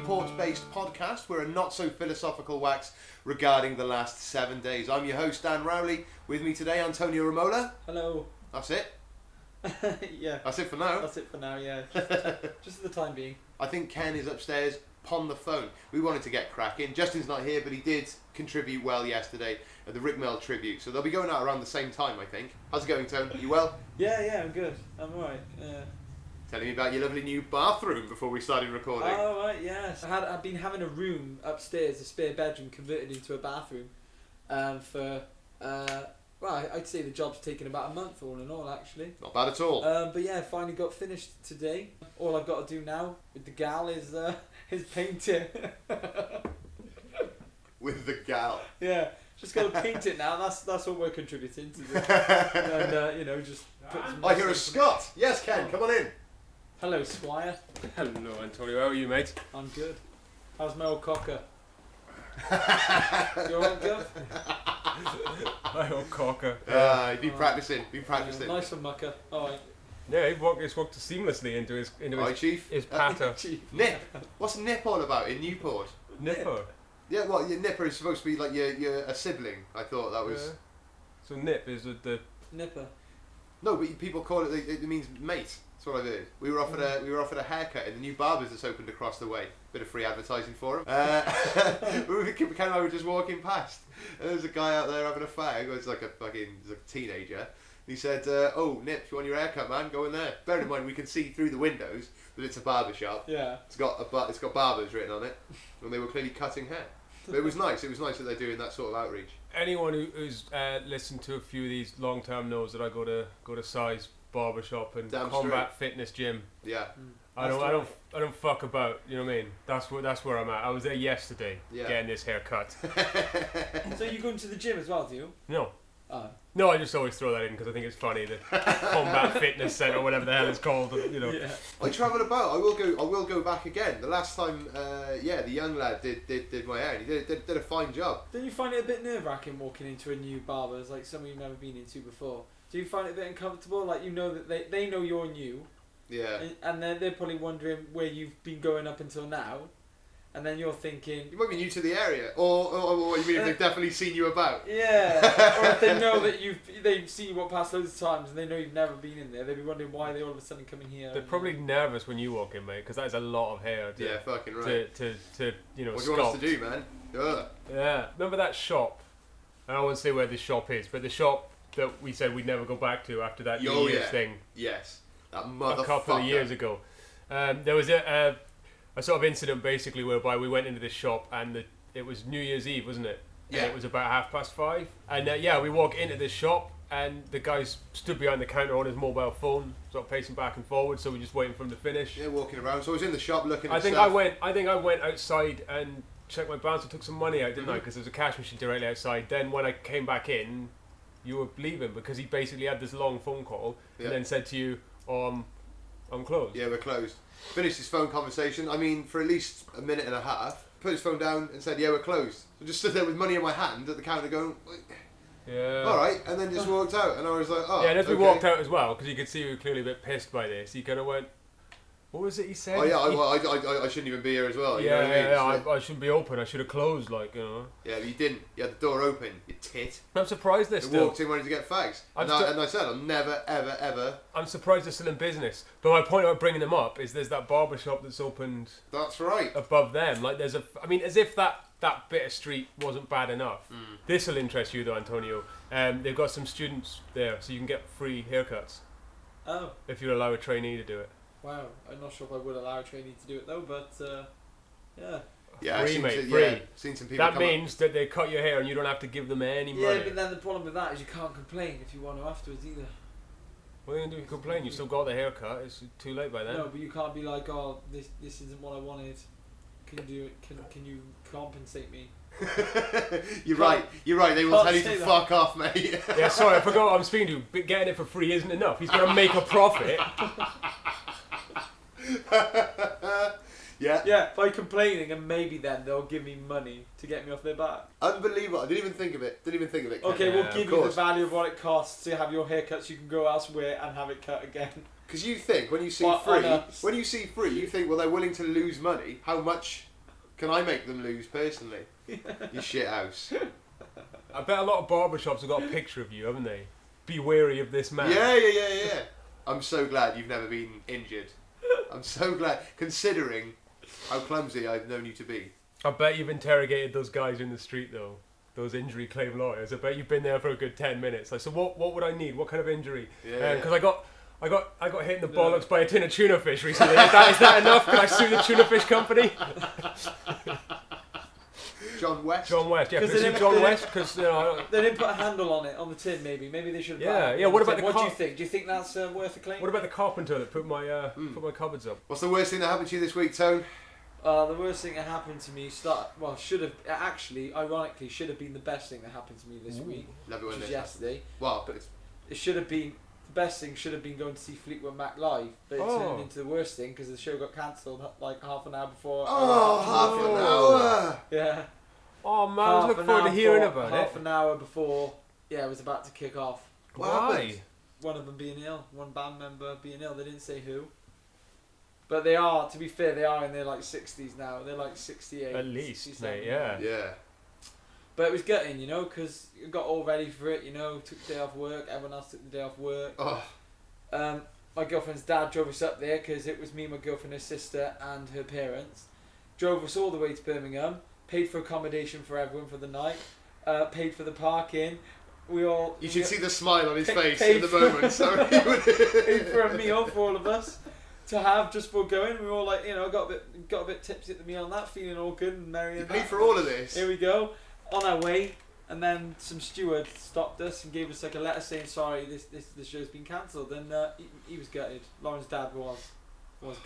report-based podcast. We're a not-so-philosophical wax regarding the last 7 days. I'm your host, Dan Rowley. With me today, Antonio Romola. Hello. That's it? Yeah. That's it for now? That's it for now, yeah. Just for the time being. I think Ken is upstairs upon the phone. We wanted to get cracking. Justin's not here, but he did contribute well yesterday at the Rick Mel tribute. So they'll be going out around the same time, I think. How's it going, Tone? You well? Yeah, I'm good. I'm alright. Telling me about your lovely new bathroom before we started recording. Oh, right, yes. I've been having a room upstairs, a spare bedroom, converted into a bathroom well, I'd say the job's taken about a month all in all, actually. Not bad at all. But yeah, finally got finished today. All I've got to do now with the gal is paint it. With the gal. Yeah, just got to paint it now. That's what we're contributing to this. And just put some I hear a Scot. Yes, Ken, come on in. Hello, Squire. Hello, Antonio. How are you, mate? I'm good. How's my old cocker? You alright, Gov? My old cocker. You've been practicing. Nice one, mucker. Alright. Yeah, he's walked seamlessly into his Chief. his patter. Nip. What's Nip all about in Newport? Nipper. Yeah, well, your Nipper is supposed to be like your a sibling. I thought that was. Yeah. So Nip is the. Nipper. No, but people call it. It means mate. That's what I've heard. We were offered a haircut in the new barbers that's opened across the way. Bit of free advertising for him. Ken and I were just walking past, and there's a guy out there having a fag. It's like a teenager. He said, "Oh, Nip, if you want your haircut, man, go in there." Bear in mind, we can see through the windows that it's a barber shop. Yeah. It's got barbers written on it, and they were clearly cutting hair. But it was nice. It was nice that they're doing that sort of outreach. Anyone who's listened to a few of these long term knows that I go to Size Barbershop and Damn Combat Fitness Gym. Yeah. I don't fuck about. You know what I mean? That's where I'm at. I was there yesterday getting this haircut. So you going to the gym as well, do you? No. Oh. No, I just always throw that in because I think it's funny. The Combat Fitness Centre, whatever the hell it's called, Yeah. I travel about. I will go back again. The last time, the young lad did my hair. And he did a fine job. Don't you find it a bit nerve-wracking walking into a new barber's, like somewhere you've never been into before? Do you find it a bit uncomfortable? Like, you know that they know you're new. Yeah. And they're probably wondering where you've been going up until now. And then you're thinking... You might be new to the area. Or you mean if they've definitely seen you about? Yeah. Or if they know that they've seen you walk past loads of times and they know you've never been in there, they'd be wondering why they all of a sudden come in here. They're probably nervous when you walk in, mate, because that is a lot of hair. Yeah, fucking right. To What do you sculpt. want us to do, man? Ugh. Yeah. Remember that shop? And I won't say where this shop is, but the shop that we said we'd never go back to after that New Year's thing. Yes. That motherfucker. A couple of years ago. There was a sort of incident basically whereby we went into this shop and it was New Year's Eve, wasn't it? Yeah. And it was about 5:30. And we walk into this shop and the guy stood behind the counter on his mobile phone, sort of pacing back and forward, so we're just waiting for him to finish. Yeah, walking around. So I was in the shop looking at I think stuff. I went outside and checked my balance and took some money out, didn't I? Because there was a cash machine directly outside. Then when I came back in, you were leaving because he basically had this long phone call and then said to you, I'm closed. Yeah, we're closed. Finished his phone conversation, for at least a minute and a half. Put his phone down and said, yeah, we're closed. So just stood there with money in my hand at the counter going, yeah. Alright, and then just walked out. And I was like, oh, yeah, and as we okay. walked out as well, because you could see we were clearly a bit pissed by this, he kind of went, what was it he said? Oh yeah, I shouldn't even be here as well. You know what I mean? I shouldn't be open. I should have closed, Yeah, but you didn't. You had the door open. You tit. I'm surprised they're You still. walked in wanting to get fags. And I said, I'm never, ever, ever. I'm surprised they're still in business. But my point about bringing them up is there's that barber shop that's opened. That's right. Above them, like as if that bit of street wasn't bad enough. This will interest you though, Antonio. They've got some students there, so you can get free haircuts. Oh. If you allow a trainee to do it. Wow, I'm not sure if I would allow a trainee to do it though, but yeah. Yeah, free, mate, free. Yeah, seen some people that means that they cut your hair and you don't have to give them any money. Yeah, but then the problem with that is you can't complain if you want to afterwards either. What are you going to do if you complain? You still got the haircut, it's too late by then. No, but you can't be like, oh, this isn't what I wanted. Can you do it? Can you compensate me? You're right, they will tell you to fuck off, mate. Yeah, sorry, I forgot what I'm speaking to, but getting it for free isn't enough. He's got to make a profit. Yeah, by complaining, and maybe then they'll give me money to get me off their back. Unbelievable. I didn't even think of it. Okay, we'll give you the value of what it costs to have your haircut so you can go elsewhere and have it cut again. Because you think, when you see free, you think, well, they're willing to lose money. How much Can I make them lose personally? You shit house. I bet a lot of barbershops have got a picture of you, haven't they? Be wary of this man. Yeah. I'm so glad you've never been injured. I'm so glad, considering how clumsy I've known you to be. I bet you've interrogated those guys in the street though. Those injury claim lawyers. I bet you've been there for a good 10 minutes. Like, so what would I need? What kind of injury? Because I got hit in the bollocks by a tin of tuna fish recently. Is that enough? Can I sue the tuna fish company? John West. Yeah. Can I sue John West? Because they didn't put a handle on it on the tin. Maybe they should. Yeah. What about the? What do you think? Do you think that's worth a claim? What about the carpenter that put my cupboards up? What's the worst thing that happened to you this week, Tone? The worst thing that happened to me ironically should have been the best thing that happened to me this week, Love it when which was this yesterday. Well, but it should have been the best thing. Should have been going to see Fleetwood Mac live, but it turned into the worst thing because the show got cancelled like half an hour before. half an hour. Yeah. Oh man, I was looking forward to hearing about it. Half an hour before, it was about to kick off. Why? One of them being ill, one band member being ill. They didn't say who. But they are, to be fair, they are in their like 60s now. They're like 68. At least, 67. mate, yeah. Yeah. But it was gutting, because you got all ready for it, took the day off work, everyone else took the day off work. Oh. My girlfriend's dad drove us up there because it was me, my girlfriend, her sister and her parents. Drove us all the way to Birmingham, paid for accommodation for everyone for the night, paid for the parking. You should see the smile on his face in the moment. Sorry. Paid for a meal for all of us to have just before going. We were all like, got a bit tipsy at the meal and that, feeling all good and merry. You paid for all of this. Here we go, on our way, and then some steward stopped us and gave us like a letter saying sorry, this show's been cancelled, and he was gutted. Lauren's dad was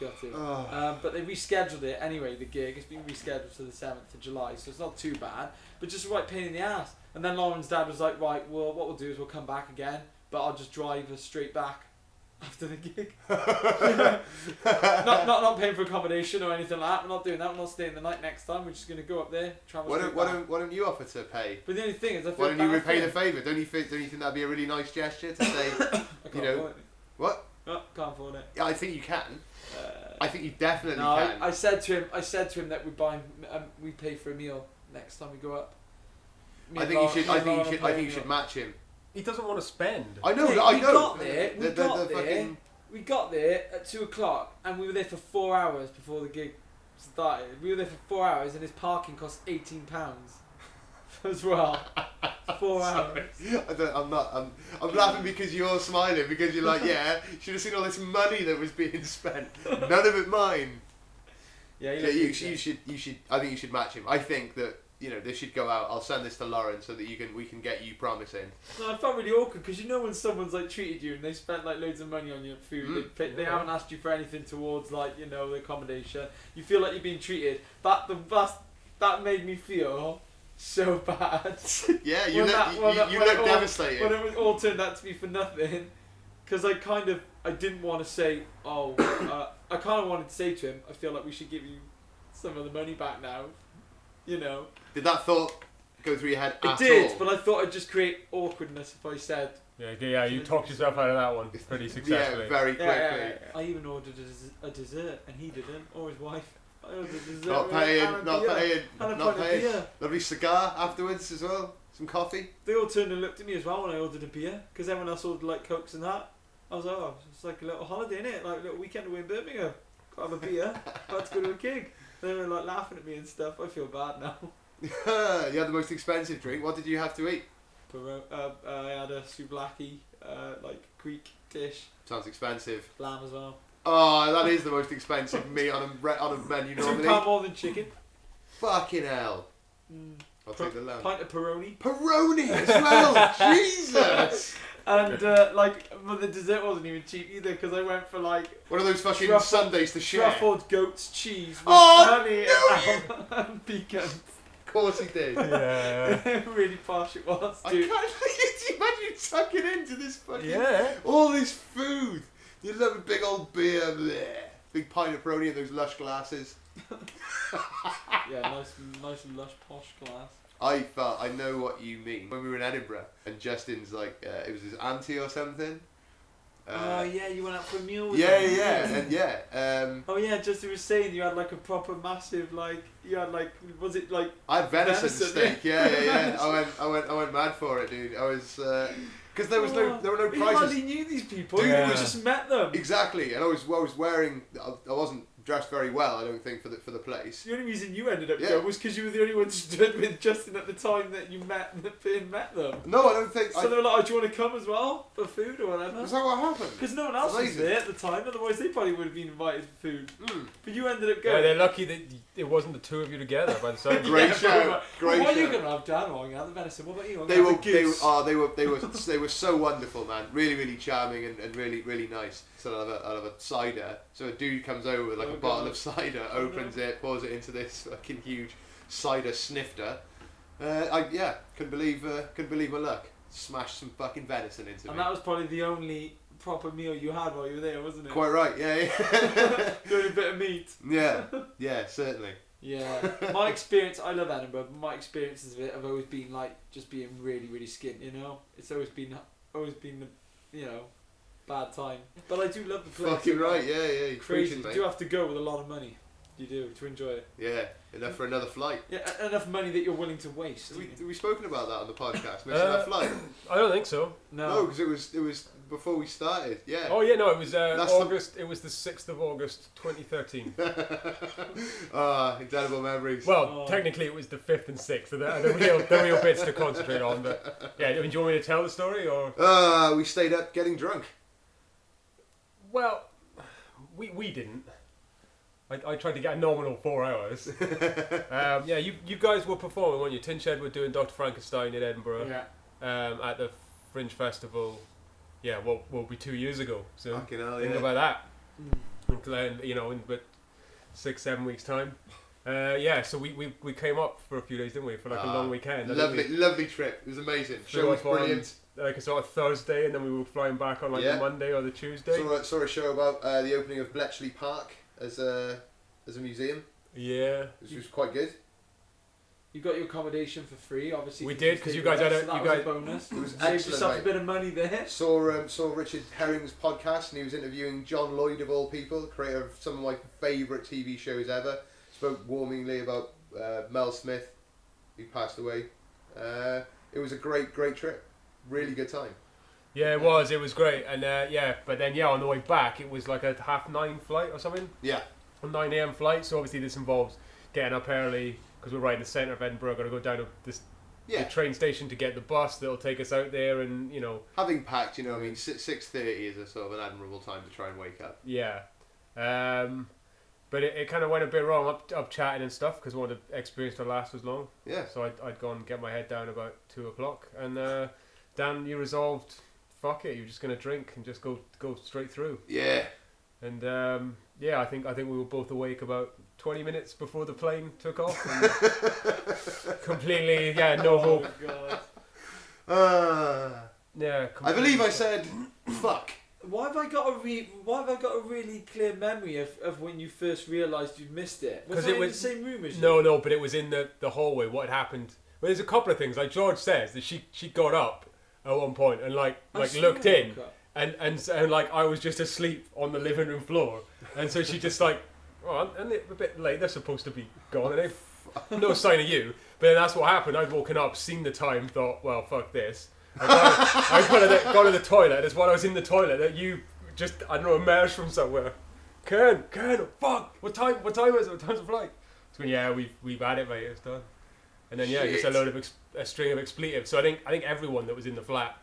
gutted. But they rescheduled it anyway. The gig has been rescheduled to the 7th of July, so it's not too bad, but just a right pain in the ass. And then Lauren's dad was like, right, well, what we'll do is we'll come back again, but I'll just drive us straight back after the gig. not paying for accommodation or anything like that. We're not doing that. We're not staying the night next time. We're just going to go up there, travel straight back. Why don't you offer to pay? But the only thing is, I feel why don't you repay the for favour? Don't you think that'd be a really nice gesture to say, I can't afford it. What? No, can't afford it. Yeah, I think you can. I think you definitely no, can. I said to him that we pay for a meal next time we go up. I think you should match him. He doesn't want to spend. I know. Yeah, I know. We got there at 2:00 and we were there for 4 hours before the gig started. We were there for 4 hours and his parking cost £18 as well. 4 hours. I'm laughing because you're smiling because you're like, yeah, should have seen all this money that was being spent. None of it mine. Yeah, you should. I think you should match him. I think that. This should go out. I'll send this to Lauren so that we can get you promising. No, I felt really awkward because when someone's like treated you and they spent like loads of money on your food, they haven't asked you for anything towards the accommodation. You feel like you're being treated. That made me feel so bad. Yeah, you look devastated. When it all turned out to be for nothing, because I didn't want to say, I kind of wanted to say to him, I feel like we should give you some of the money back now. Did that thought go through your head at all? It did, but I thought I'd just create awkwardness if I said... Yeah, you talked yourself out of that one pretty successfully. Yeah, very quickly. Yeah. I even ordered a dessert, and he didn't, or his wife. I ordered a dessert. Not paying. Beer. Lovely cigar afterwards as well. Some coffee. They all turned and looked at me as well when I ordered a beer, because everyone else ordered like Cokes and that. I was like, it's like a little holiday, innit? Like a little weekend away in Birmingham. Got to have a beer. About to go to a gig. They were like laughing at me and stuff. I feel bad now. You had the most expensive drink. What did you have to eat? I had a souvlaki, like Greek dish. Sounds expensive. Lamb as well. Oh, that is the most expensive meat on a menu normally. £2 more than chicken. Fucking hell. I'll take the lamb. Pint of Peroni. Peroni as well. Jesus. And the dessert wasn't even cheap either because I went for like one of those fucking Sundays to share. Truffled goat's cheese with honey and pecans. Of course he did. Yeah. Really posh it was, dude. I can't imagine you tucking into this fucking all all this food. You love a big old beer, bleh. Big pint of Peroni in those lush glasses. Yeah, nice lush posh glass. I know what you mean. When we were in Edinburgh and Justin's like, it was his auntie or something, Oh yeah, you went out for a meal with Yeah, them. yeah, and yeah. Oh yeah, just you were saying you had like a proper massive you had like was it like I had venison steak. Yeah. I went mad for it, dude. I was because there were no You prices. hardly knew these people. Yeah. You just met them. Exactly, and I was wearing. I wasn't dressed very well, I don't think, for the place. The only reason you ended up going was because you were the only one stood with Justin at the time that you met them. No, I don't think. So they were like, "Oh, do you want to come as well for food or whatever?" Is that what happened? Because no one else was there at the time. Otherwise, they probably would have been invited for food. But you ended up going. Yeah, they're lucky that it wasn't the two of you together by the sound. Great show. Great what are you going to have, Dan? Or the venison? What about you? They were so wonderful, man. Really, really charming and really, really nice. So I'll have a cider. So a dude comes over with like a bottle of cider, opens it, pours it into this fucking huge cider snifter. Couldn't believe my luck. Smashed some fucking venison into me. And that was probably the only proper meal you had while you were there, wasn't it? Quite right. Yeah. The only bit of meat. Yeah, certainly. Yeah, my experience. I love Edinburgh, but my experiences of it have always been like just being really, really skint. You know, it's always been the bad time. But I do love the place. Fucking right, yeah. Crazy. You do have to go with a lot of money. You do to enjoy it. Yeah, enough for another flight. Yeah, enough money that you're willing to waste. Have we spoken about that on the podcast? Missing that flight? I don't think so. No, because it was before we started. Yeah. Oh yeah, no, it was August. It was the 6th of August, 2013. Indelible memories. Well, technically it was the 5th and 6th. The real bits to concentrate on. But yeah, do you want me to tell the story or? We stayed up getting drunk. Well, we didn't. I tried to get a nominal 4 hours. You guys were performing, weren't you? Tin Shed were doing Dr. Frankenstein in Edinburgh. Yeah. At the Fringe Festival. Yeah, will be 2 years ago. So fucking hell, think about that. In about 6-7 weeks time. So we came up for a few days, didn't we? For like a long weekend. Lovely trip. It was amazing. Show was brilliant. Like a sort of Thursday, and then we were flying back on the Monday or the Tuesday. Saw a show about the opening of Bletchley Park as a museum. Yeah, which was quite good. You got your accommodation for free, obviously. We did because you guys had a bonus. It was saved excellent. Yourself a bit of money there. Saw Richard Herring's podcast, and he was interviewing John Lloyd of all people, creator of some of my favourite TV shows ever. Spoke warmingly about Mel Smith, who passed away. It was a great trip. Really good time. Yeah, it was. It was great, and but then on the way back, it was like a 9:30 flight or something. Yeah. A 9 a.m. flight. So obviously this involves getting up early because we're right in the centre of Edinburgh. Got to go down to the train station to get the bus that'll take us out there, and having packed, 6:30 is a sort of an admirable time to try and wake up. Yeah. But it kind of went a bit wrong up chatting and stuff because I wanted to experience to last as long. Yeah. So I'd gone and get my head down about 2 o'clock, and Dan, you resolved, fuck it, you're just gonna drink and just go straight through. Yeah. And I think we were both awake about 20 minutes before the plane took off. Completely, no hope. God. I believe I said, fuck. Why have I got a really clear memory of when you first realised you'd missed it? Was it in the same room as you? No, but it was in the hallway. What had happened? Well, there's a couple of things. Like George says that she got up at one point and looked in, and like I was just asleep on the living room floor, and so she just like, and a bit late. They're supposed to be gone, and no sign of you. But then that's what happened. I'd woken up, seen the time, thought, well, fuck this. I got to the toilet, and it's while I was in the toilet that you just, I don't know, emerged from somewhere. Ken, fuck, what time is it? What time's the flight? So we've had it, mate, it's done. And then just a load of a string of expletives. So I think everyone that was in the flat,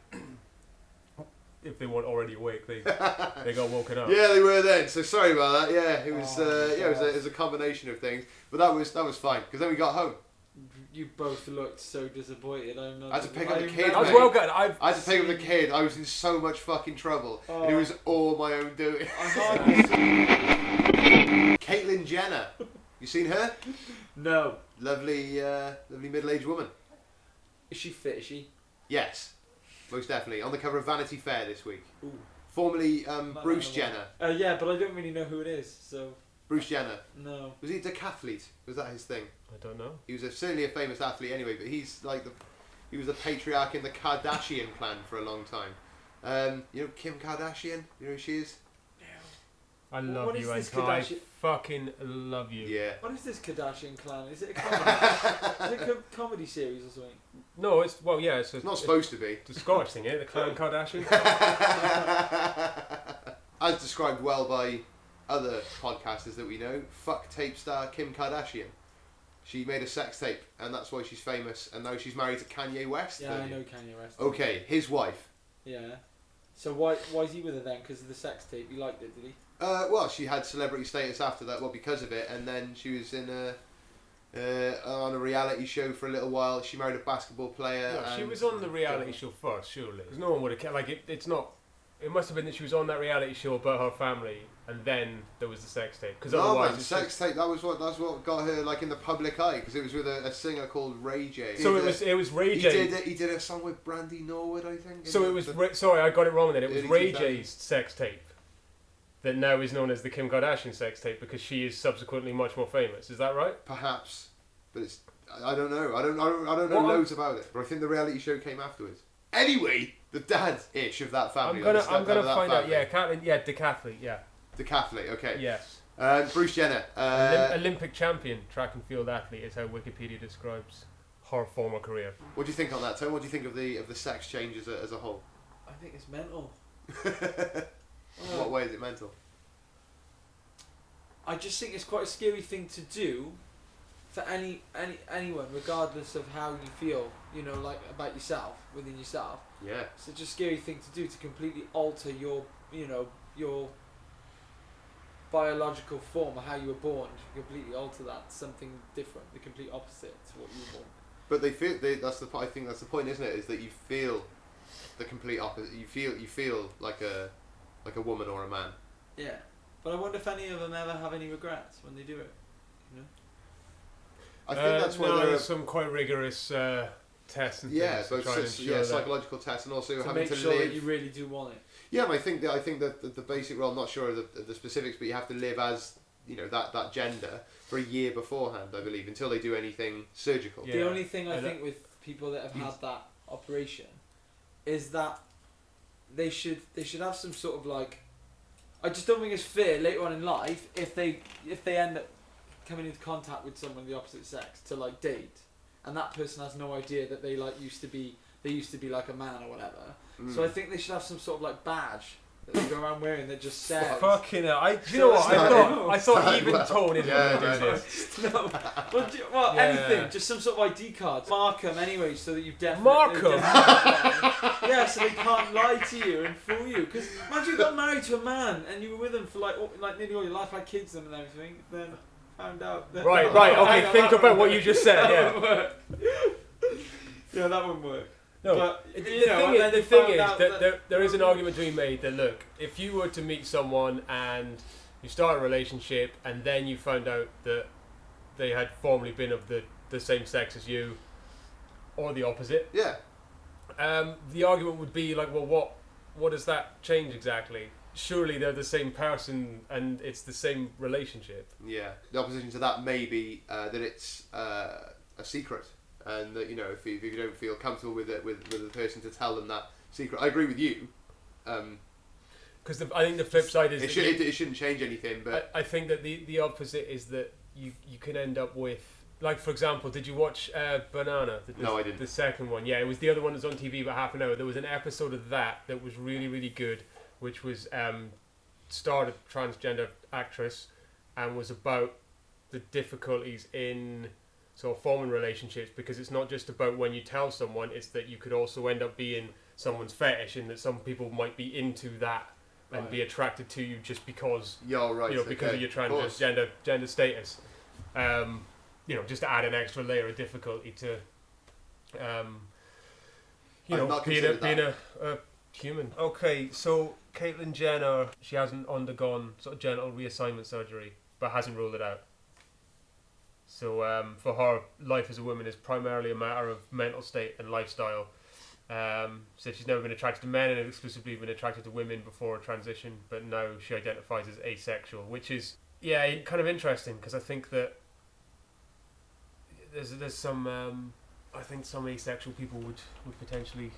if they weren't already awake, they got woken up. Yeah, they were then. So sorry about that. Yeah, it was it was a combination of things, but that was fine because then we got home. You both looked so disappointed. I had to pick up the kid. I was well good. I had to pick up the kid. I was in so much fucking trouble. And it was all my own doing. Caitlyn Jenner. You seen her? No. Lovely middle-aged woman. Is she fit? Is she? Yes, most definitely. On the cover of Vanity Fair this week. Ooh. Formerly Bruce Jenner. Yeah, but I don't really know who it is. So. Bruce Jenner. No. Was he a decathlete? Was that his thing? I don't know. He was certainly a famous athlete anyway, but he was the patriarch in the Kardashian clan for a long time. You know Kim Kardashian? You know who she is? I love What you, is this Anton. I Kardashian- fucking love you. Yeah. What is this Kardashian clan? Is it a comedy? Is it a comedy series or something? No, it's It's not supposed to be. It's a Scottish thing, eh? The Clan Kardashian. As described well by other podcasters that we know, fuck tape star Kim Kardashian. She made a sex tape, and that's why she's famous. And now she's married to Kanye West. Yeah, I know Kanye West. Okay, his wife. Yeah. So why is he with her then? Because of the sex tape? He liked it, did he? Well, she had celebrity status after that. Well, because of it, and then she was in on a reality show for a little while. She married a basketball player. No, she and was on the reality show first, surely. 'Cause no one would have kept. Like it's not. It must have been that she was on that reality show about her family, and then there was the sex tape. Because no, otherwise, man, it's sex just... tape. That's what got her like in the public eye, because it was with a singer called Ray J. So it was Ray J. He did a song with Brandy Norwood, I think. So it was sorry, I got it wrong then. It was early Ray 2000s. J's sex tape that now is known as the Kim Kardashian sex tape because she is subsequently much more famous. Is that right? Perhaps, but it's I don't know. I don't know loads about it. But I think the reality show came afterwards. Anyway, the dad-ish of that family. I'm gonna find out. Yeah, Caitlyn. Yeah, decathlete. Yeah. Decathlete. Okay. Yes. Bruce Jenner. Olympic champion track and field athlete is how Wikipedia describes her former career. What do you think on that, Tom? What do you think of the sex change as a whole? I think it's mental. In what way is it mental? I just think it's quite a scary thing to do for anyone, regardless of how you feel, you know, like about yourself, within yourself. Yeah. It's such a scary thing to do, to completely alter your, you know, your biological form or how you were born. To completely alter that to something different, the complete opposite to what you were born. But I think that's the point, isn't it? Is that you feel the complete opposite. You feel like a woman or a man. Yeah. But I wonder if any of them ever have any regrets when they do it. You know. I think that's why there are some quite rigorous tests and yeah, things to try and both ensure that. psychological tests and also To having make to sure live. that you really do want it. Yeah, and I think that the basic rule. I'm not sure of the specifics, but you have to live as that gender for a year beforehand, I believe, until they do anything surgical. Yeah. The only thing I think with people that have had that operation is that they should have some sort of like. I just don't think it's fair later on in life if they end up coming into contact with someone of the opposite sex to like date, and that person has no idea that they used to be like a man or whatever. So I think they should have some sort of like badge that they go around wearing that just says. Fucking hell! Do you know what? I thought even tone is Yeah, going to do this. No, well, anything, just some sort of ID card. Mark them anyway, so that you definitely. Mark 'em? Yeah, so they can't lie to you and fool you. Because imagine you got married to a man and you were with him for like nearly all your life, had kids and everything, then found out. That Right. Okay, think about what you just said. Yeah. Yeah, that wouldn't work. No, But, the you thing is found that out there is an argument to be made that look, if you were to meet someone and you start a relationship and then you found out that they had formerly been of the same sex as you, or the opposite, Yeah. the argument would be like, well, what does that change exactly? Surely they're the same person and it's the same relationship. Yeah. The opposition to that may be that it's a secret. And that if you don't feel comfortable with it, with the person to tell them that secret, I agree with you. Because I think the flip side is it shouldn't change anything. But I think that the opposite is that you can end up with, like, for example, did you watch Banana? No, I didn't. The second one, yeah, it was the other one that was on TV about half an hour. There was an episode of that was really really good, which was starred a transgender actress, and was about the difficulties in sort of forming relationships, because it's not just about when you tell someone, it's that you could also end up being someone's fetish, and that some people might be into that and be attracted to you just because because of your transgender gender status. Just to add an extra layer of difficulty to being a human. Okay, so Caitlyn Jenner, she hasn't undergone sort of genital reassignment surgery, but hasn't ruled it out. So for her, life as a woman is primarily a matter of mental state and lifestyle. So she's never been attracted to men and had exclusively been attracted to women before a transition, but now she identifies as asexual, which is kind of interesting, because I think that there's some I think some asexual people would potentially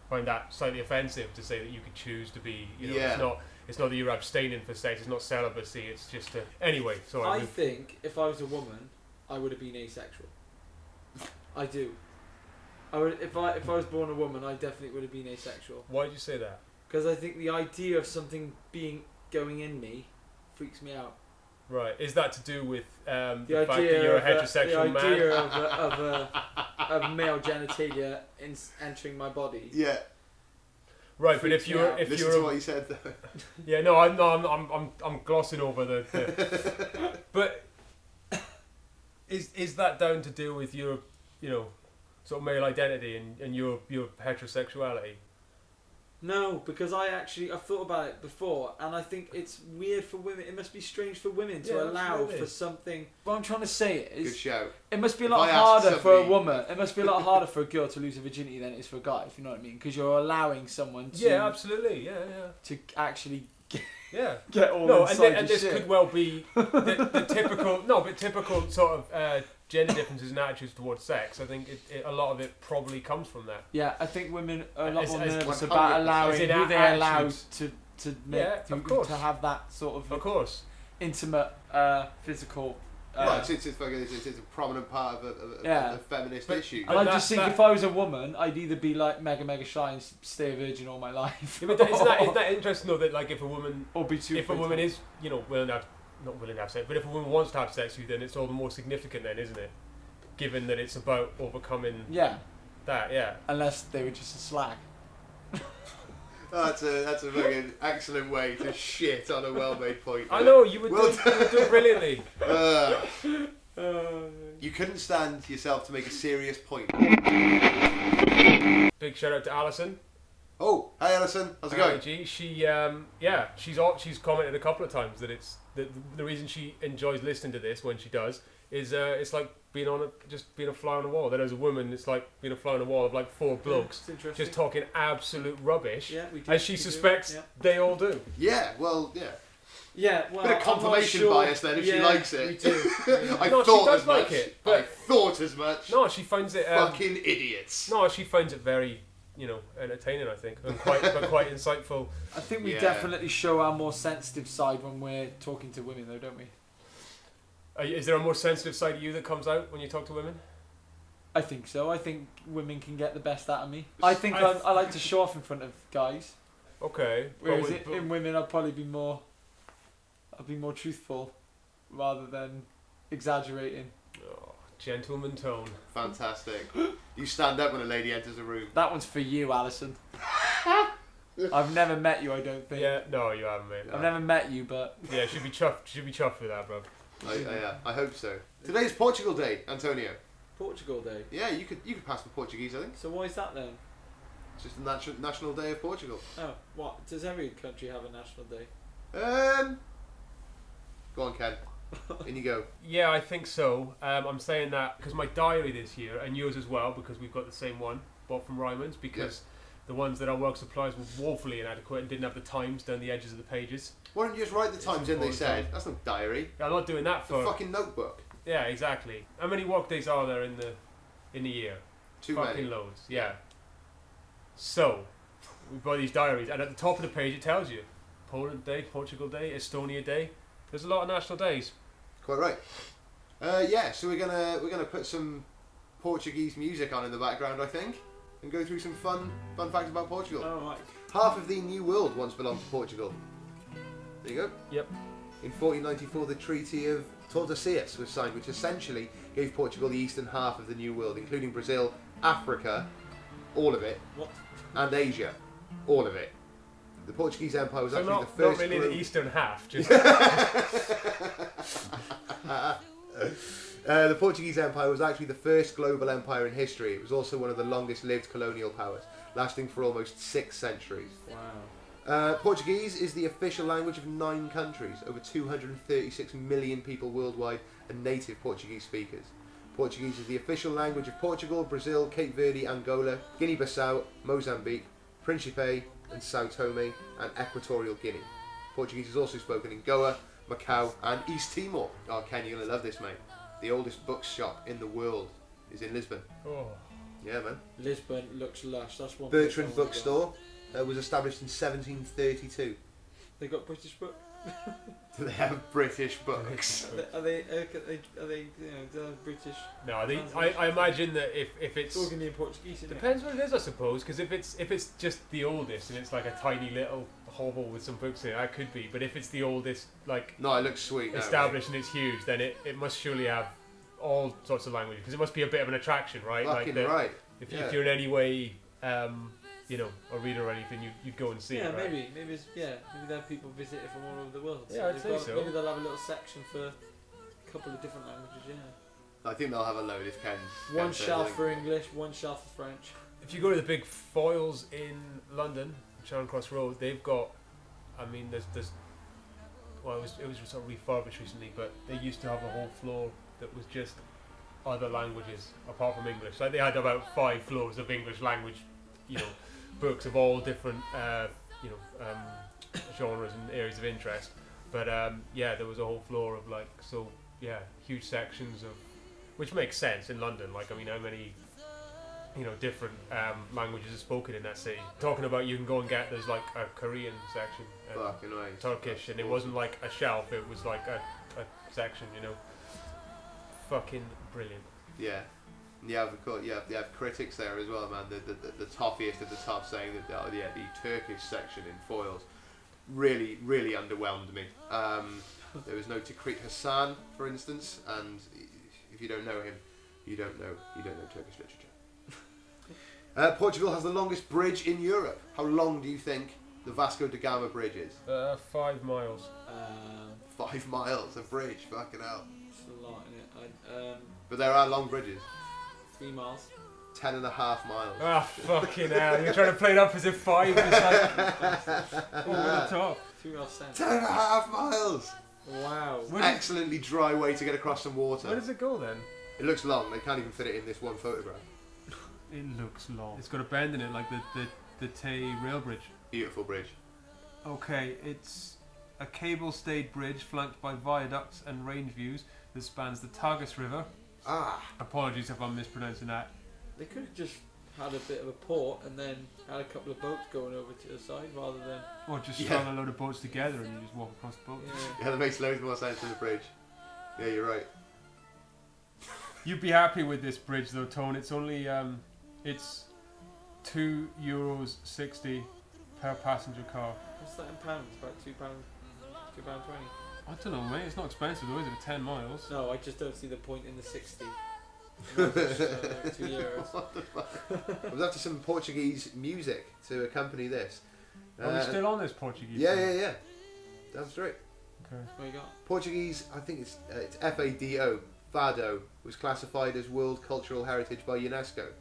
find that slightly offensive to say that you could choose to be, Yeah. it's not that you're abstaining for sex, it's not celibacy, it's just anyway, sorry. I think if I was a woman, I would have been asexual. I do. I would if I was born a woman, I definitely would have been asexual. Why did you say that? Because I think the idea of something going in me freaks me out. Right, is that to do with the fact idea that you're a of heterosexual the idea man? of male genitalia entering my body. Yeah. Right, but if freaks me you're out. if Listen you're to a, what you said though. yeah, no, I'm glossing over the but is that down to do with your sort of male identity and your heterosexuality? No, because I've thought about it before, and I think it's weird for women. It must be strange for women to allow absolutely. for something. What I'm trying to say Good is, shout. it must be a If lot I asked harder for a somebody- woman. It must be a lot harder for a girl to lose her virginity than it is for a guy. If you know what I mean, because you're allowing someone to Yeah, absolutely. Yeah. to actually Yeah. get all No, inside and your this shit. could well be the typical sort of gender differences and attitudes towards sex. I think a lot of it probably comes from that. Yeah, I think women are a lot As- more as nervous 100%. about allowing As in who they allow attitudes. to make Yeah, of course. to have that sort Of of course. intimate physical. Right, it's a prominent part of Yeah. a feminist But- issue. And I But just think that- if I was a woman, I'd either be like mega shy and stay a virgin all my life, Yeah, but isn't that interesting though that like if a woman or be too. if a woman is not willing to have sex, but if a woman wants to have sex with you, then it's all the more significant then, isn't it? Given that it's about overcoming yeah, that, yeah. unless they were just a slag. That's a fucking excellent way to shit on a well-made point. I know you were Well doing brilliantly. You couldn't stand yourself to make a serious point. Big shout out to Alison. Oh, hi Alison, how's it going? G. She she's commented a couple of times that it's the reason she enjoys listening to this when she does is it's like being a fly on the wall. Then as a woman, it's like being a fly on the wall of like four blokes It's interesting. just talking absolute rubbish, Yeah, we do. as she we do, suspects yeah. they all do. Yeah, well, yeah. Yeah, well, Bit of I'm confirmation not sure. bias then if she Yeah, likes it. We do. Yeah. I No, she thought does as like much. it, I but- thought as much. No, she finds it. Fucking idiots. No, she finds it very entertaining. I think, and quite insightful. I think we Yeah. definitely show our more sensitive side when we're talking to women, though, don't we? Is there a more sensitive side of you that comes out when you talk to women? I think so. I think women can get the best out of me. I think I like to show off in front of guys. Okay. Whereas but- in women, I'll probably be more. I'll be more truthful, rather than exaggerating. Oh, gentleman tone. Fantastic. You stand up when a lady enters a room. That one's for you, Alison. I've never met you. I don't think. Yeah, no, you haven't, mate. I've never met you, but Yeah, should be chuffed with that, bro. I hope so. Today's Portugal Day, Antonio. Portugal Day. Yeah, you could pass for Portuguese, I think. So why is that then? It's just the national day of Portugal. Oh, what? Does every country have a national day? Go on, Ken. In you go. Yeah, I think so. I'm saying that because my diary this year, and yours as well, because we've got the same one, bought from Ryman's, because the ones that our work supplies were woefully inadequate and didn't have the times down the edges of the pages. Why don't you just write the times in they said? That's not diary. Yeah, I'm not doing that It's a for. fucking notebook. Yeah, exactly. How many work days are there in the year? Too Fucking many. loads. Yeah. So, we've got these diaries, and at the top of the page it tells you Poland Day, Portugal Day, Estonia Day. There's a lot of national days. Quite right. Yeah, so we're gonna put some Portuguese music on in the background, I think, and go through some fun facts about Portugal. Oh right. Half of the New World once belonged to Portugal. There you go. Yep. In 1494, the Treaty of Tordesillas was signed, which essentially gave Portugal the eastern half of the New World, including Brazil, Africa, all of it, What? and Asia, all of it. The Portuguese Empire was So actually not the first. really the eastern half, just The Portuguese Empire was actually the first global empire in history. It was also one of the longest-lived colonial powers, lasting for almost 6 centuries. Wow. Portuguese is the official language of 9 countries, over 236 million people worldwide, and native Portuguese speakers. Portuguese is the official language of Portugal, Brazil, Cape Verde, Angola, Guinea-Bissau, Mozambique, Principe, and Sao Tome, and Equatorial Guinea. Portuguese is also spoken in Goa, Macau, and East Timor. Oh, Ken, you're going to love this, mate. The oldest bookshop in the world is in Lisbon. oh, Yeah, man. Lisbon looks lush. That's one. Bertrand Bookstore was established in 1732. They got British books. Do they have British books? Are they British? No, I imagine that if it's Talking in Portuguese. depends what it is, I suppose. Because if it's just the oldest and it's like a tiny little hovel with some books in it, that could be. But if it's the oldest, like No, it looks sweet. established and it's huge, then it must surely have all sorts of languages. Because it must be a bit of an attraction, right? Fucking like right. If you're in any way, a reader or anything, you'd go and see it. Right? Maybe they have people visit it from all over the world. Yeah, I'd say so. Maybe they'll have a little section for a couple of different languages. Yeah. I think they'll have a load if Ken. One shelf for English, one shelf for French. If you go to the big foils in London, Charing Cross Road, they've got. I mean, there's. Well, it was sort of refurbished recently, but they used to have a whole floor that was just other languages apart from English. Like they had about 5 floors of English language, books of all different, genres and areas of interest. But there was a whole floor of huge sections of, which makes sense in London. Like, I mean, how many, different languages are spoken in that city? Talking about, you can go and get, there's like a Korean section, Fucking right. Turkish, That's and it awesome. wasn't like a shelf, it was like a section, Fucking brilliant. Yeah. You have critics there as well, man. The toppiest of the top saying that the Turkish section in foils really, really underwhelmed me. There was no Tikrit Hassan, for instance, and if you don't know him, you don't know Turkish literature. Portugal has the longest bridge in Europe. How long do you think the Vasco da Gama Bridge is? 5 miles. 5 miles, a bridge, fucking hell. It's a lot, innit? But there are long bridges. 3 miles. 10.5 miles. Ah, fucking hell. You're trying to play it up as if 5 is like over the top. 3 miles cents. 10.5 miles! Wow. Excellently dry way to get across some water. Where does it go then? It looks long, they can't even fit it in this one photograph. It looks long. It's got a bend in it like the Tay rail bridge. Beautiful bridge. Okay, it's a cable-stayed bridge flanked by viaducts and range views that spans the Tagus River. Apologies if I'm mispronouncing that. They could have just had a bit of a port and then had a couple of boats going over to the side rather than... Or just strung a load of boats together and you just walk across the boats. Yeah, that makes loads more sense than the bridge. Yeah, you're right. You'd be happy with this bridge though, Tone. It's only, it's €2.60 per passenger car. What's that in pounds? About £2, £2.20. I don't know, mate. It's not expensive though, is it? 10 miles. No, I just don't see the point in the 60. Not just, €2. What the fuck? I was after some Portuguese music to accompany this. Are we still on this Portuguese? Yeah. Damn straight. Okay. What you got? Portuguese, I think it's Fado. Fado was classified as World Cultural Heritage by UNESCO.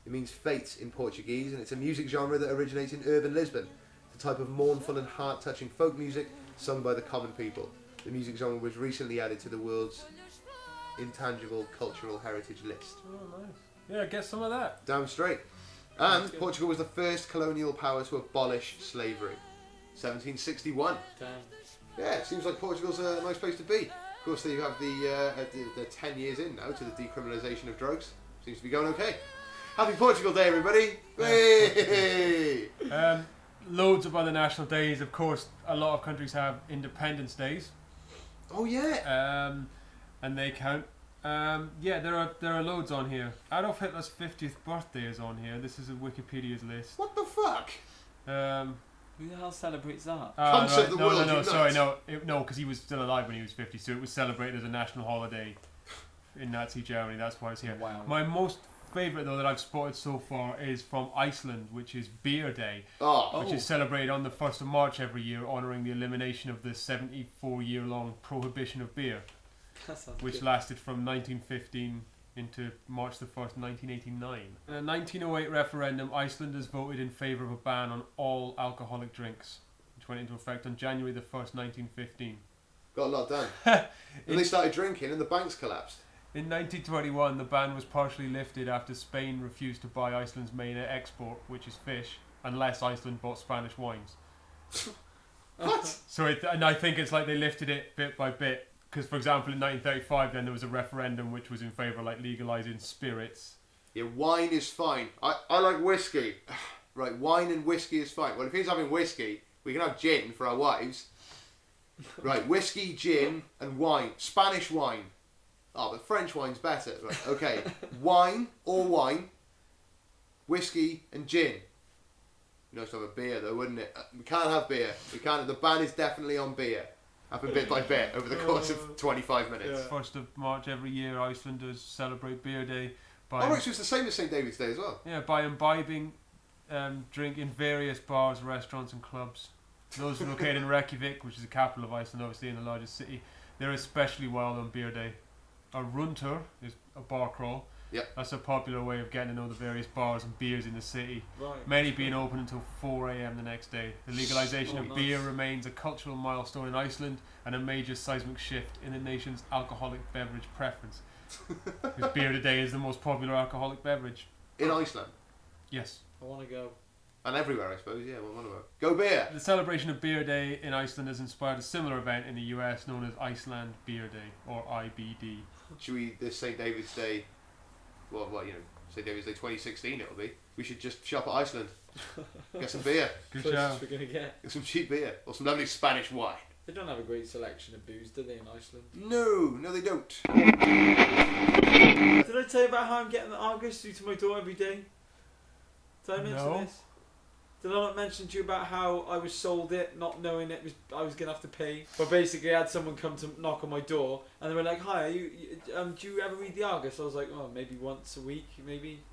It means fate in Portuguese, and it's a music genre that originates in urban Lisbon. It's a type of mournful and heart-touching folk music sung by the common people. The music genre was recently added to the world's intangible cultural heritage list. Oh, nice. Yeah, get some of that. Damn straight. And Portugal was the first colonial power to abolish slavery. 1761. Damn. Yeah, it seems like Portugal's a nice place to be. Of course, they have the 10 years in now to the decriminalisation of drugs. Seems to be going okay. Happy Portugal Day, everybody! Hey! Loads of other national days. Of course, a lot of countries have Independence Days. Oh yeah. And they count. There are loads on here. Adolf Hitler's 50th birthday is on here. This is a Wikipedia's list. What the fuck? Who the hell celebrates that? Cunts of the world, you sorry, nuts. no, because he was still alive when he was 50, so it was celebrated as a national holiday in Nazi Germany. That's why it's here. Wow. My most favourite though that I've spotted so far is from Iceland, which is Beer Day, which is celebrated on the 1st of March every year, honouring the elimination of the 74-year-long prohibition of beer, which good. lasted from 1915 into March the 1st, 1989. In a 1908 referendum, Icelanders voted in favour of a ban on all alcoholic drinks, which went into effect on January the 1st, 1915. Got a lot done. And they started drinking and the banks collapsed. In 1921, the ban was partially lifted after Spain refused to buy Iceland's main export, which is fish, unless Iceland bought Spanish wines. What? And I think it's like they lifted it bit by bit. Because, for example, in 1935, then there was a referendum which was in favour of like legalising spirits, Yeah, wine is fine. I like whiskey. Right, wine and whiskey is fine. Well, if he's having whiskey, we can have gin for our wives. Right, whiskey, gin, and wine. Spanish wine. Oh, but French wine's better. Right, okay, wine or wine, whiskey and gin. You know, to have a beer though, wouldn't it? We can't have beer. We can't. The ban is definitely on beer. Happened bit by bit over the course of 25 minutes. Yeah. 1st of March every year, Iceland does celebrate Beer Day. Oh, right, so it's the same as St. David's Day as well. Yeah, by imbibing drink in various bars, restaurants and clubs. Those are located in Reykjavik, which is the capital of Iceland, obviously, in the largest city. They're especially wild on Beer Day. A runtur is a bar crawl. Yep. That's a popular way of getting to know the various bars and beers in the city. Right. Many being open until 4 a.m. the next day. The legalization of beer remains a cultural milestone in Iceland and a major seismic shift in the nation's alcoholic beverage preference. Because beer today is the most popular alcoholic beverage. In Iceland? Yes. I want to go. And everywhere, I suppose, yeah. What about? Go beer! The celebration of Beer Day in Iceland has inspired a similar event in the US known as Iceland Beer Day, or IBD. Should we, this St. David's Day, well, you know, St. David's Day 2016 it'll be, we should just shop at Iceland. Get some beer. Good Closest show. we're going to get. Get some cheap beer. Or some lovely Spanish wine. They don't have a great selection of booze, do they, in Iceland? No, they don't. Did I tell you about how I'm getting the Argus through to my door every day? Did I mention this? Did I not mention to you about how I was sold it, not knowing I was gonna have to pay? But basically, I had someone come to knock on my door, and they were like, "Hi, do you ever read the Argus?" I was like, "Oh, maybe once a week, maybe,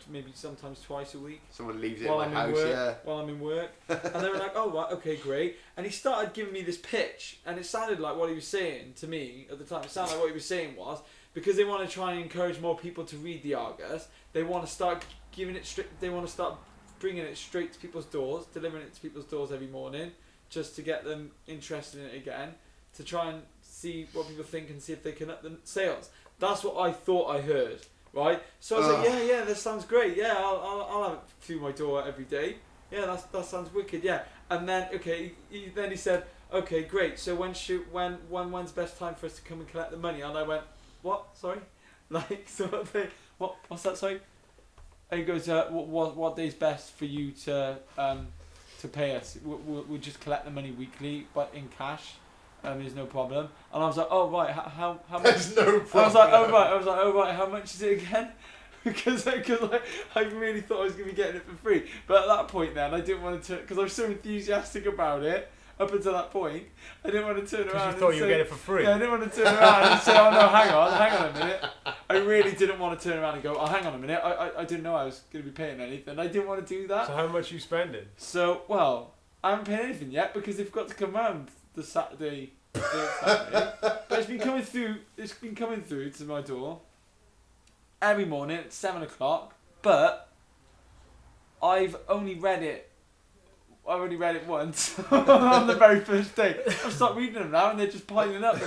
maybe sometimes twice a week." Someone leaves it While in my I'm in house, work, yeah. While I'm in work, and they were like, "Oh, right, okay, great." And he started giving me this pitch, and it sounded like what he was saying to me at the time. It sounded like what he was saying was because they want to try and encourage more people to read the Argus. They want to start giving it straight. They want to start bringing it straight to people's doors, delivering it to people's doors every morning, just to get them interested in it again, to try and see what people think and see if they can up the sales. That's what I thought I heard, right? So I was like, yeah, that sounds great. Yeah, I'll have it through my door every day. Yeah, that sounds wicked. Yeah, and then he said, okay, great. So when's the best time for us to come and collect the money? And I went, what? Sorry, like sort of thing. What's that? Sorry. And he goes, what day's best for you to pay us? We'll just collect the money weekly, but in cash. There's no problem. And I was like, oh right, how much? There's no problem. I was like, oh right, how much is it again? because I really thought I was going to be getting it for free. But at that point then, I didn't want to, because I was so enthusiastic about it. Up until that point, I didn't want to turn around. You thought you were getting it for free. Yeah, I didn't want to turn around and say, "Oh no, hang on a minute." I really didn't want to turn around and go, "Oh, hang on a minute." I didn't know I was going to be paying anything. I didn't want to do that. So how much are you spending? So I haven't paid anything yet because they've got to come round the Saturday. But it's been coming through. It's been coming through to my door every morning at 7:00. But I've only read it once on the very first day. I've started reading them now and they're just piling up.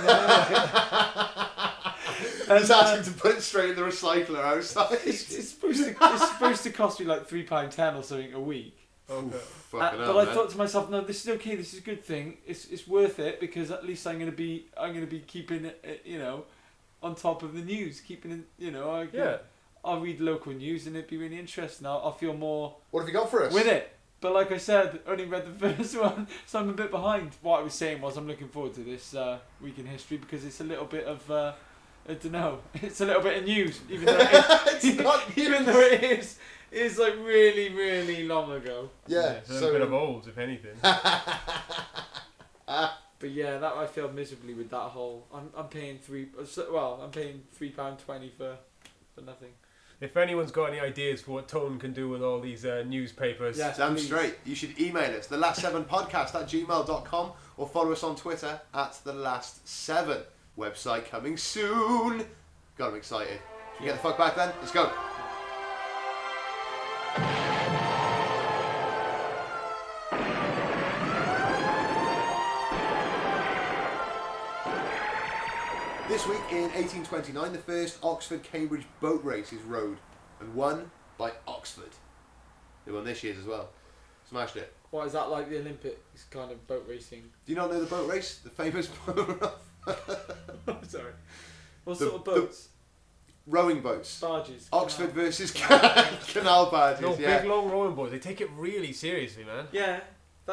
Just asking to put it straight in the recycler outside. It's supposed to cost me like £3.10 or something a week. Okay. But I thought to myself, no, this is okay. This is a good thing. It's worth it because at least I'm gonna be keeping it, on top of the news, keeping it, I'll read local news and it'd be really interesting. I'll feel more. What have you got for us? With it. But like I said, only read the first one, so I'm a bit behind. What I was saying was I'm looking forward to this week in history because it's a little bit of, I don't know, it's a little bit of news, even though it is like really, really long ago. Yeah, it's a little bit of old, if anything. But yeah, that I failed miserably with that whole. I'm paying £3.20 for nothing. If anyone's got any ideas for what Tone can do with all these newspapers, yes, damn straight. You should email us, thelast7podcast@gmail.com, or follow us on Twitter @thelast7. Website coming soon. God, I'm excited. Should we get the fuck back then? Let's go. This week in 1829, the first Oxford-Cambridge boat race is rowed and won by Oxford. They won this year's as well. Smashed it. What is that like the Olympics kind of boat racing? Do you not know the boat race? The famous boat race? Sorry. What sort of boats? Rowing boats. Barges. Oxford versus canal barges. No, Yeah. big long rowing boats. They take it really seriously, man. Yeah,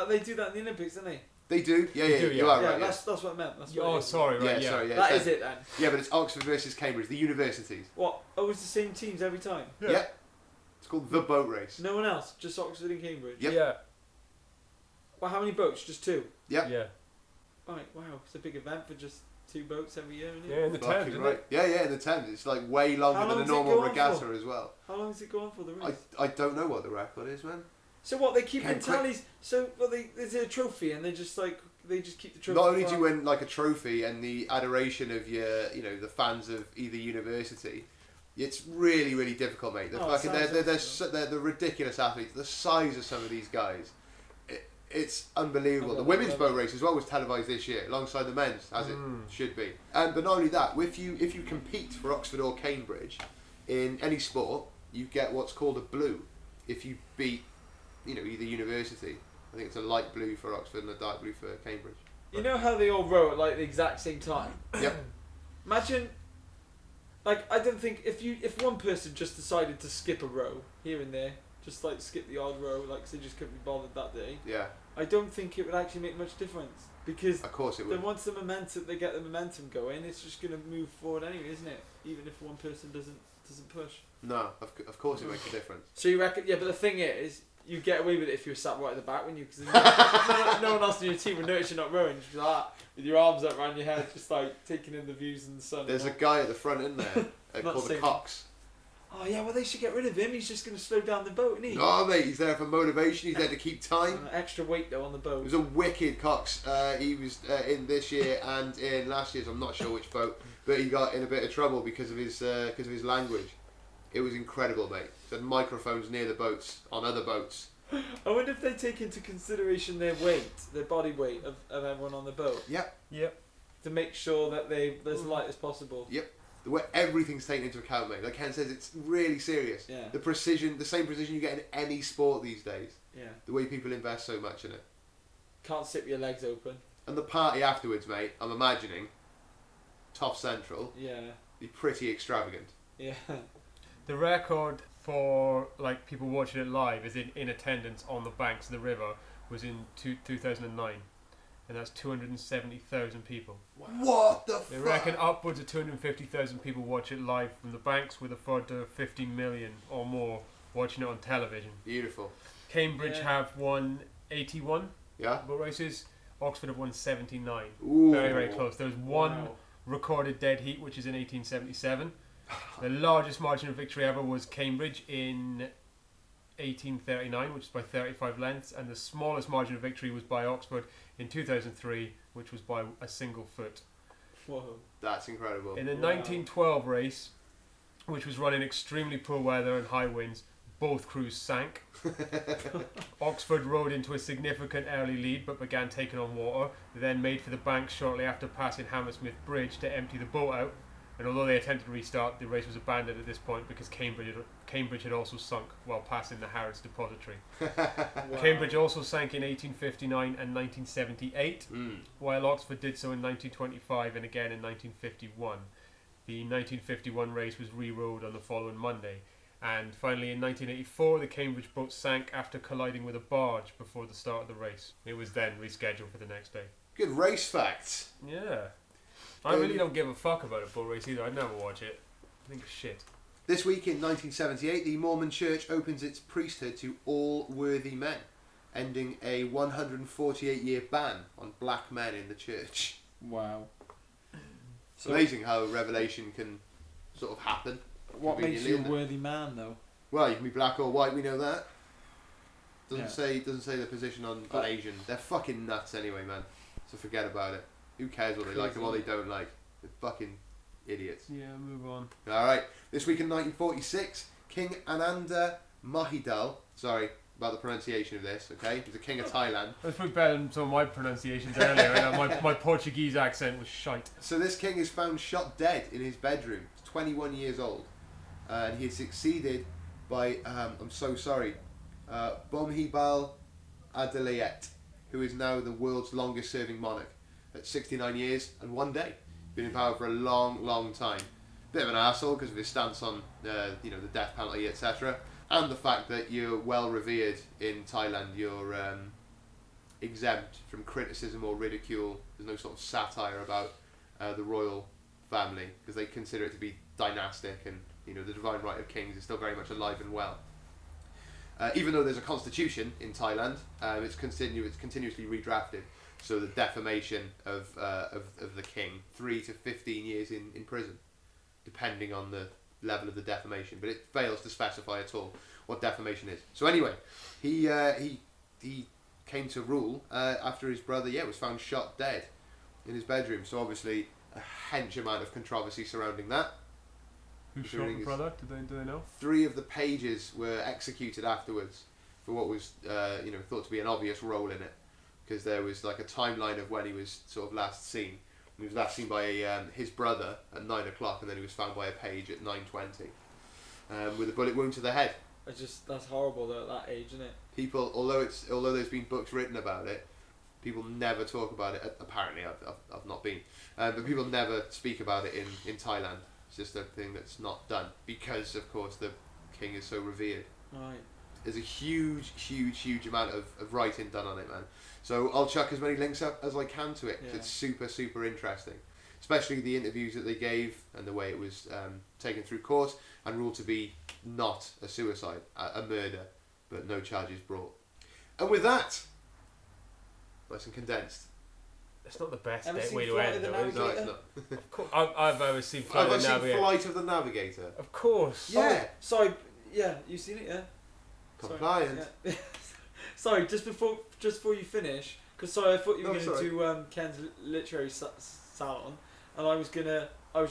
they do that in the Olympics, don't they? They do. Yeah, They do, you yeah. are right. That's what I meant. That's what Oh, it is. sorry, right, Yeah, sorry. Yeah, That is it then. Yeah, but it's Oxford versus Cambridge, the universities. What? Oh, it's the same teams every time. Yeah. It's called the boat race. No one else, just Oxford and Cambridge. Yep. Yeah. Well, how many boats? Just 2. Yep. Yeah. Right. Wow, it's a big event for just 2 boats every year, isn't it? Yeah, in the Fucking Thames, isn't right. it? Yeah, in the Thames. It's like way longer How than long a does it normal go on regatta for? as well. How long does it go on for the race? I don't know what the record is, man. So what? They keep in Ken, quick. tallies. So is it a trophy, and they just keep the trophy. Not only do for- you win like a trophy and the adoration of the fans of either university, it's really, really difficult, mate. They're Oh, fucking, it they're sounds the ridiculous athletes. The size of some of these guys, it's unbelievable. Okay, The women's okay. boat race as well was televised this year, alongside the men's, as it should be. But not only that, if you compete for Oxford or Cambridge in any sport, you get what's called a blue. If you beat, either university. I think it's a light blue for Oxford and a dark blue for Cambridge. You know how they all row at like the exact same time? Yep. Imagine, like, I don't think if one person just decided to skip a row here and there, just like skip the odd row, like 'cause they just couldn't be bothered that day, Yeah. I don't think it would actually make much difference, because Of course it would. then once they get the momentum going, it's just gonna move forward anyway, isn't it? Even if one person doesn't push. No, of course it makes a difference. So you reckon? Yeah, but the thing is, you get away with it if you're sat right at the back, wouldn't you? Because no one else in your team would notice you're not rowing. Just like that, with your arms up around your head, just like taking in the views in the sun. There's a guy at the front in there Not called the saying- Cox. Oh yeah, well they should get rid of him. He's just going to slow down the boat, isn't he? No, mate, he's there for motivation. He's there to keep time. Extra weight though on the It boat. was a wicked Cox. He was in this year and in last year's. I'm not sure which boat, but he got in a bit of trouble because of his language. It was incredible, mate. He had microphones near the boats on other boats. I wonder if they take into consideration their weight, their body weight of everyone on the boat, Yep. to make sure that they're as light as possible. Yep. The way everything's taken into account, mate. Like Ken says, it's really serious. Yeah. The precision, the same precision you get in any sport these days. Yeah. The way people invest so much in it. Can't sit with your legs open. And the party afterwards, mate, I'm imagining, Top Central, Yeah. be pretty extravagant. Yeah. The record for like people watching it live is in attendance on the banks of the river was in 2009, and that's 270,000 people. What the They fuck? reckon upwards of 250,000 people watch it live from the banks, with a further 50 million or more watching it on television. Beautiful. Cambridge Yeah. have won 81 Yeah? boat races. Oxford have won 79. Ooh. Very, very close. There's one Wow. recorded dead heat, which is in 1877. The largest margin of victory ever was Cambridge in 1839, which is by 35 lengths, and the smallest margin of victory was by Oxford in 2003, which was by a single foot. Whoa. That's incredible. In the Wow. 1912 race, which was run in extremely poor weather and high winds, both crews sank. Oxford rode into a significant early lead but began taking on water. They then made for the bank shortly after passing Hammersmith Bridge to empty the boat out, and although they attempted to restart, the race was abandoned at this point because Cambridge had also sunk while passing the Harrods Depository. Wow. Cambridge also sank in 1859 and 1978, Mm. while Oxford did so in 1925 and again in 1951. The 1951 race was re-rowed on the following Monday. And finally in 1984 the Cambridge boat sank after colliding with a barge before the start of the race. It was then rescheduled for the next day. Good race facts. Yeah. I really don't give a fuck about a boat race either. I'd never watch it. I think it's shit. This week in 1978, the Mormon Church opens its priesthood to all worthy men, ending a 148-year ban on black men in the church. Wow. It's amazing how revelation can sort of happen. What makes you a conveniently, isn't it? worthy man, though? Well, you can be black or white, we know that. Yeah. Doesn't say the position on But- Asian. They're fucking nuts anyway, man. So forget about it. Who cares what they like and what they don't like? They're fucking idiots. Yeah, move on. Alright, this week in 1946, King Ananda Mahidal, sorry about the pronunciation of this, okay? He's the king of Thailand. That's probably better than some of my pronunciations earlier. My Portuguese accent was shite. So this king is found shot dead in his bedroom. He's 21 years old. And he is succeeded by, I'm so sorry, Bhumibol Adulyadej, who is now the world's longest serving monarch at 69 years and 1 day. Been in power for a long, long time. bit of an arsehole because of his stance on the death penalty, etc., and the fact that you're well revered in Thailand. You're exempt from criticism or ridicule. There's no sort of satire about the royal family because they consider it to be dynastic, and the divine right of kings is still very much alive and well. Even though there's a constitution in Thailand, it's continuously redrafted. So the defamation of the king, 3 to 15 years in prison, depending on the level of the defamation. But it fails to specify at all what defamation is. So anyway, he came to rule after his brother was found shot dead in his bedroom. So obviously a hench amount of controversy surrounding that. Who shot the brother? Do they know? 3 of the pages were executed afterwards for what was thought to be an obvious role in it, because there was like a timeline of when he was sort of last seen. He was last seen by his brother at 9 o'clock, and then he was found by a page at 9:20 with a bullet wound to the head. That's horrible though, at that age, isn't it? People, although there's been books written about it, people never talk about it. Apparently, I've not been, but people never speak about it in Thailand. It's just a thing that's not done because, of course, the king is so revered. Right. There's a huge amount of writing done on it, man. So I'll chuck as many links up as I can to it. 'Cause it's super interesting, especially the interviews that they gave and the way it was taken through court and ruled to be not a suicide, a murder, but no charges brought. And with that, nice and condensed. It's not the best Ever seen way to Flight end, of the though, is it? No, it's not. Of course, I've ever seen Flight Have I of the seen Navigator. Flight of the Navigator? Of course. Yeah. Oh, sorry. Yeah, you've seen it, yeah. Compliant. Sorry, yeah. Sorry, just before you finish, because sorry, I thought you were going to do Ken's literary salon, and I was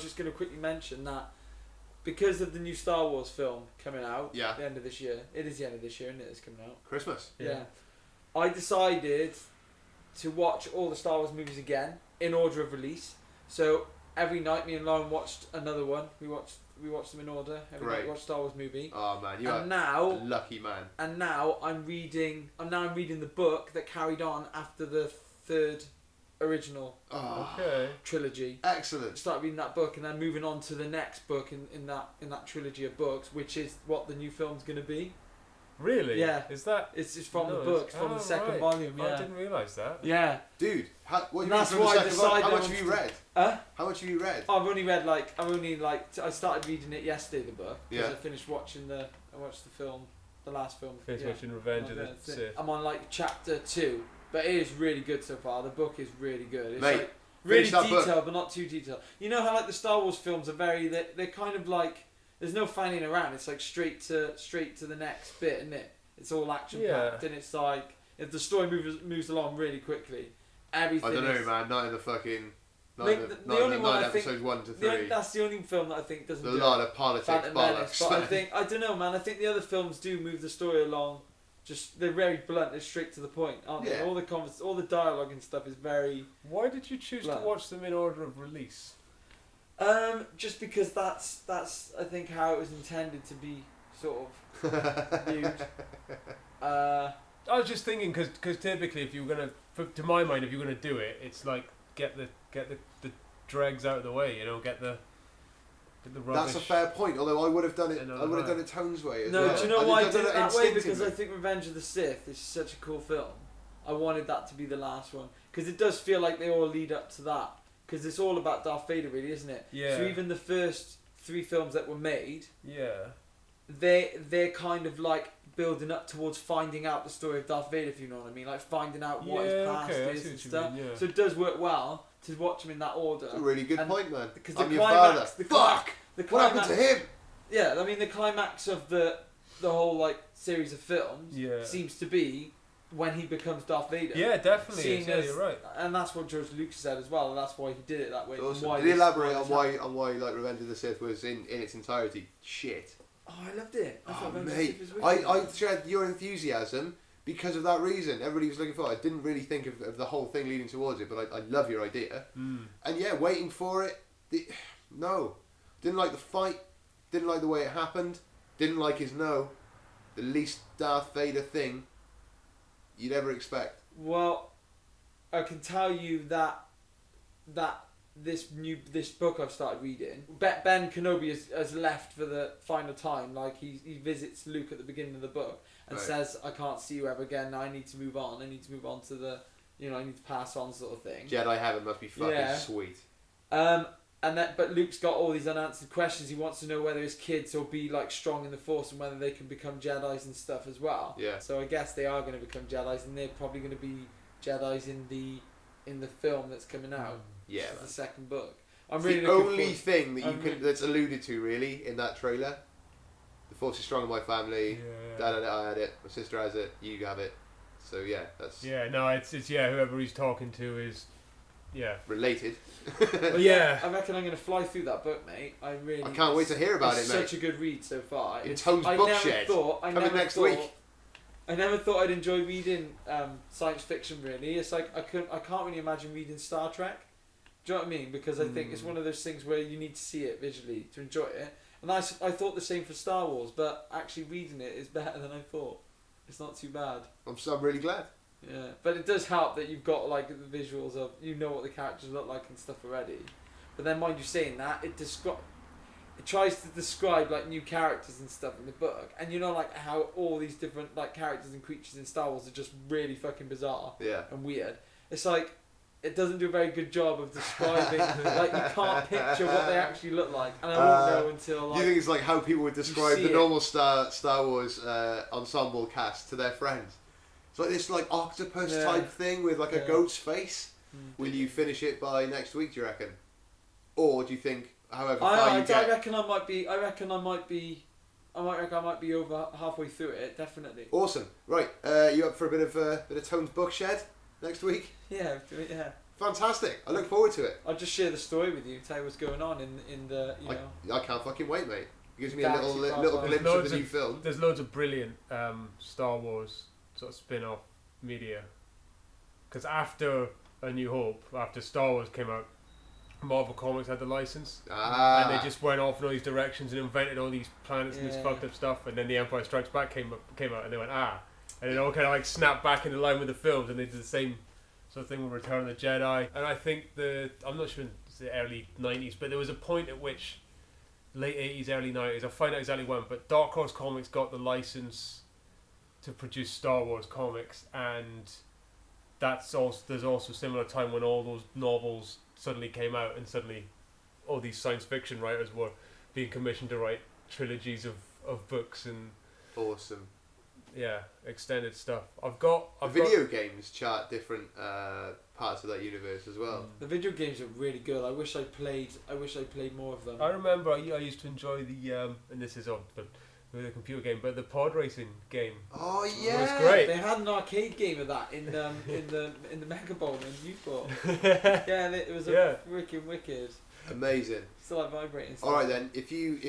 just gonna quickly mention that because of the new Star Wars film coming out at the end of this year. It is the end of this year, isn't it? It's coming out. Christmas. Yeah. I decided to watch all the Star Wars movies again in order of release. So every night, me and Lauren watched another one. We watched them in order. Every night we watched Star Wars movie. Oh man, you and are now, a lucky man. And now I'm reading the book that carried on after the third original trilogy. Excellent. Started reading that book and then moving on to the next book in that trilogy of books, which is what the new film's going to be. Really? Yeah. Is that? It's from the book, from the second volume. Yeah. I didn't realise that. Yeah. Dude, what do you That's mean from why the I second volume? How decided much have you read? How much have you read? I've only read I started reading it yesterday, the book, because I finished watching the film, the last film. Finished watching Revenge of the Sith. I'm on like chapter 2, but it is really good so far. The book is really good. It's Mate, like really detailed, book. but not too detailed. You know how like the Star Wars films are they're kind of like, there's no fanning around. It's like straight to the next bit, isn't it? It's all action packed, and it's like if the story moves along really quickly, everything. I don't know, man. Not in the fucking. Not Like, in the only one I episodes think 1 to 3. that's the only film that I think doesn't. There's a do lot of politics, Phantom Menace, bollocks. but I don't know, man. I think the other films do move the story along. Just they're very blunt. They're straight to the point, aren't they? Yeah. All the dialogue and stuff is very. Why did you choose to watch them in order of release? Just because that's I think how it was intended to be sort of viewed. I was just thinking because typically if you were gonna, to my mind, if you're gonna do it, it's like get the dregs out of the way, get the rubbish. That's a fair point. Although I would have done it. I would have done it Tone's way. No, well. do you know why I did it that way? Because instinctively. I think Revenge of the Sith is such a cool film. I wanted that to be the last one because it does feel like they all lead up to that. Because it's all about Darth Vader, really, isn't it? Yeah. So even the first 3 films that were made, yeah, they're kind of like building up towards finding out the story of Darth Vader, if you know what I mean, like finding out what his past is and stuff. Mean, yeah. So it does work well to watch them in that order. That's a really good point, man. Because I'm the your climax, father. Fuck! What happened to him? Yeah, I mean the climax of the whole like series of films seems to be when he becomes Darth Vader. Yeah, definitely. Yeah, you're right. And that's what George Lucas said as well, and that's why he did it that way. Awesome. Why Did he elaborate on why like Revenge of the Sith was in its entirety shit? Oh, I loved it. I thought Revenge of the Mate, Sith was wicked. I shared your enthusiasm because of that reason. Everybody was looking for it. I didn't really think of the whole thing leading towards it, but I love your idea. And yeah, waiting for it. No, didn't like the fight. Didn't like the way it happened. Didn't like his the least Darth Vader thing you'd ever expect. Well, I can tell you that this book I've started reading, Ben Kenobi has left for the final time. Like he visits Luke at the beginning of the book and says, "I can't see you ever again. I need to move on. I need to move on to the, I need to pass on," sort of thing. Jedi heaven must be fucking sweet. But Luke's got all these unanswered questions. He wants to know whether his kids will be like strong in the Force and whether they can become Jedis and stuff as well. Yeah. So I guess they are going to become Jedis, and they're probably going to be Jedis in the film that's coming out. Yeah, the second book. I'm it's really the only thing that that's alluded to really in that trailer. The Force is strong in my family. Dad, I had it. My sister has it. You have it. So yeah, that's it's whoever he's talking to is related. But yeah, I reckon I'm going to fly through that book, mate. I can't wait to hear about it, mate. It's such a good read so far. In Tone's Bookshed. Coming next week. I never thought I'd enjoy reading science fiction. Really, it's like I can't really imagine reading Star Trek. Do you know what I mean? Because I think it's one of those things where you need to see it visually to enjoy it. And I thought the same for Star Wars, but actually reading it is better than I thought. It's not too bad. I'm really glad. Yeah, but it does help that you've got like the visuals of what the characters look like and stuff already. But then, mind you, saying that it tries to describe like new characters and stuff in the book, and like how all these different like characters and creatures in Star Wars are just really fucking bizarre and weird. It's like it doesn't do a very good job of describing. Like you can't picture what they actually look like, and I won't know until like. You think it's like how people would describe the normal Star Wars ensemble cast to their friends? It's like this like octopus type thing with like a goat's face. Will you finish it by next week? Do you reckon? Or do you think however far you get? I reckon I might be over halfway through it. Definitely. Awesome. Right. You up for a bit of Tone's Bookshed next week? Yeah. Fantastic. I look forward to it. I'll just share the story with you. Tell you what's going on in the I can't fucking wait, mate. It gives me a little glimpse of the new film. There's loads of brilliant Star Wars sort of spin-off media. Because after A New Hope, after Star Wars came out, Marvel Comics had the license, and they just went off in all these directions and invented all these planets and this fucked up stuff. And then The Empire Strikes Back came out, and they went and it all kind of like snapped back into line with the films, and they did the same sort of thing with Return of the Jedi. And I think I'm not sure it's the early 90s, but there was a point at which late 80s, early 90s, I'll find out exactly when, but Dark Horse Comics got the license to produce Star Wars comics, and there's also a similar time when all those novels suddenly came out, and suddenly all these science fiction writers were being commissioned to write trilogies of books and awesome extended stuff. Video games chart different parts of that universe as well. The video games are really good. I wish I played more of them. I remember I used to enjoy the and this is the computer game, but the pod racing game. Oh yeah, it was great. They had an arcade game of that in the Mega Bowl in Newport. It was freaking wicked. Amazing. Still like vibrating. All right then, if you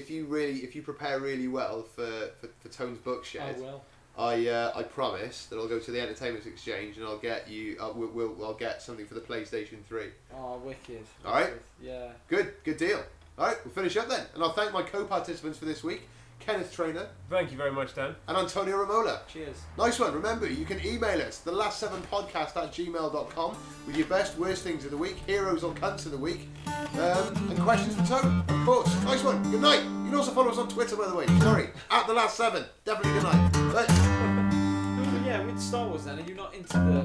prepare really well for Tone's Bookshed, I will. I promise that I'll go to the Entertainment Exchange and I'll get you. I'll get something for the PlayStation 3. Oh, wicked. All right. Yeah. Good deal. All right, we'll finish up then, and I'll thank my co-participants for this week. Kenneth Trainer. Thank you very much, Dan. And Antonio Romola. Cheers. Nice one. Remember, you can email us, thelast7podcast@gmail.com, with your best, worst things of the week, heroes or cunts of the week, and questions for Tone, of course. Nice one. Good night. You can also follow us on Twitter, by the way. Sorry, @thelast7. Definitely good night. Right. Yeah, with Star Wars then, are you not into the